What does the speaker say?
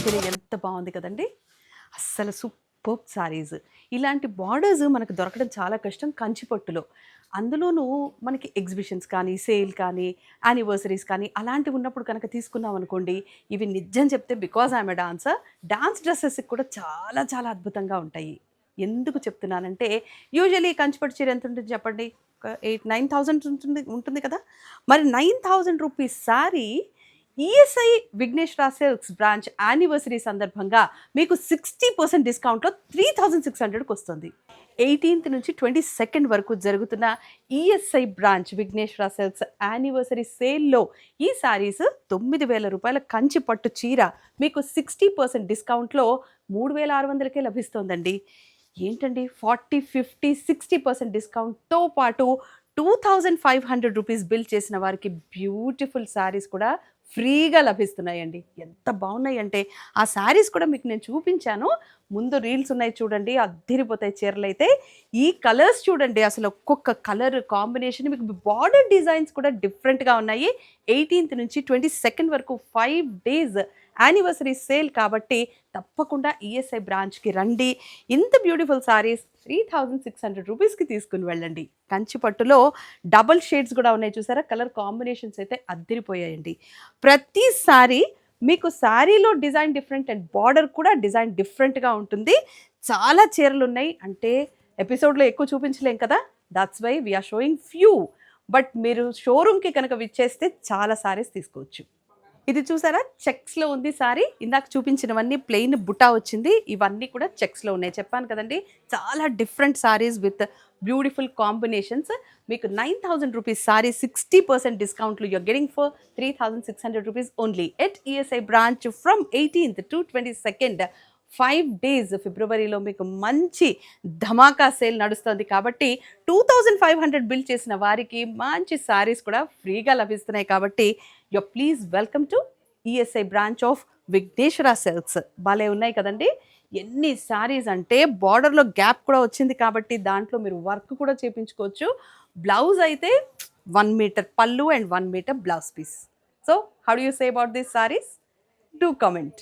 చూస్తేనే ఎంత బాగుంది కదండి. అస్సలు సూపర్బ్ సారీస్. ఇలాంటి బార్డర్స్ మనకు దొరకడం చాలా కష్టం కంచి పట్టులో. అందులోనూ మనకి ఎగ్జిబిషన్స్ కానీ, సేల్ కానీ, యానివర్సరీస్ కానీ అలాంటివి ఉన్నప్పుడు కనుక తీసుకున్నాం అనుకోండి, ఇవి నిజం చెప్తే because I'm a dancer, dance డ్రెసెస్‌కి కూడా చాలా చాలా అద్భుతంగా ఉంటాయి. ఎందుకు చెప్తున్నానంటే యూజువల్లీ కంచి పట్టు చీర ఎంత ఉంటుంది చెప్పండి? ఒక 9,000 ఉంటుంది ఉంటుంది కదా! మరి 9,000 rupees sari ESI Vighneshwara Silks branch anniversary సందర్భంగా మీకు 60% డిస్కౌంట్‌లో 3,600కి వస్తుంది. 18థ్ నుంచి 22nd వరకు జరుగుతున్న ESI branch Vighneshwara Silks anniversary సేల్‌లో ఈ సారీస్ రూ. 9,000 కంచి పట్టు చీర మీకు 60% డిస్కౌంట్‌లో 3,600కే లభిస్తోందండి. ఏంటండి 40, 50, 60% డిస్కౌంట్‌తో పాటు 2,500 రూపీస్ బిల్ చేసిన వారికి బ్యూటిఫుల్ సారీస్ కూడా ఫ్రీగా లభిస్తున్నాయండి. ఎంత బాగున్నాయంటే ఆ సారీస్ కూడా మీకు నేను చూపించాను. ముందు రీల్స్ ఉన్నాయి చూడండి, అద్దిరిపోతాయి చీరలైతే. ఈ కలర్స్ చూడండి, అసలు ఒక్కొక్క కలర్ కాంబినేషన్ మీకు బార్డర్ డిజైన్స్ కూడా డిఫరెంట్‌గా ఉన్నాయి. 18థ్ నుంచి 22nd వరకు 5 డేస్ యానివర్సరీ సేల్ కాబట్టి తప్పకుండా ఈఎస్ఐ బ్రాంచ్‌కి రండి. ఇంత బ్యూటిఫుల్ సారీస్ 3,600 రూపీస్‌కి తీసుకొని వెళ్ళండి. కంచి పట్టులో డబుల్ షేడ్స్ కూడా ఉన్నాయి చూసారా? కలర్ కాంబినేషన్స్ అయితే అద్దిరిపోయాయండి. ప్రతి సారీ మీకు సారీలో డిజైన్ డిఫరెంట్ అండ్ బార్డర్ కూడా డిజైన్ డిఫరెంట్‌గా ఉంటుంది. చాలా చీరలున్నాయి. అంటే ఎపిసోడ్‌లో ఎక్కువ చూపించలేం కదా! That's why we are showing few. But మీరు షోరూమ్‌కి కనుక విచ్చేస్తే చాలా సారీస్ తీసుకోవచ్చు. ఇది చూసారా? చెక్స్‌లో ఉంది సారీ. ఇందాక చూపించినవన్నీ ప్లెయిన్ బుటా వచ్చింది. ఇవన్నీ కూడా చెక్స్‌లో ఉన్నాయి. చెప్పాను కదండీ! చాలా different saris with beautiful combinations. మీకు 9,000 రూపీస్ సారీ 60% డిస్కౌంట్‌లో you are getting for 3,600 rupees only at ESI branch from 18th to 22nd. 5 days ఫిబ్రవరిలో మీకు మంచి ధమాకా సేల్ నడుస్తుంది కాబట్టి 2,500 బిల్ చేసిన వారికి మంచి సారీస్ కూడా ఫ్రీగా లభిస్తున్నాయి కాబట్టి you please welcome to ESI branch of Vighneshwara Silks. భలే ఉన్నాయి కదండి. ఎన్ని సారీస్ అంటే బార్డర్లో గ్యాప్ కూడా వచ్చింది కాబట్టి దాంట్లో మీరు వర్క్ కూడా చేయించుకోవచ్చు. బ్లౌజ్ అయితే 1 metre pallu and 1 metre blouse piece. So how do you say about this saris? Do comment.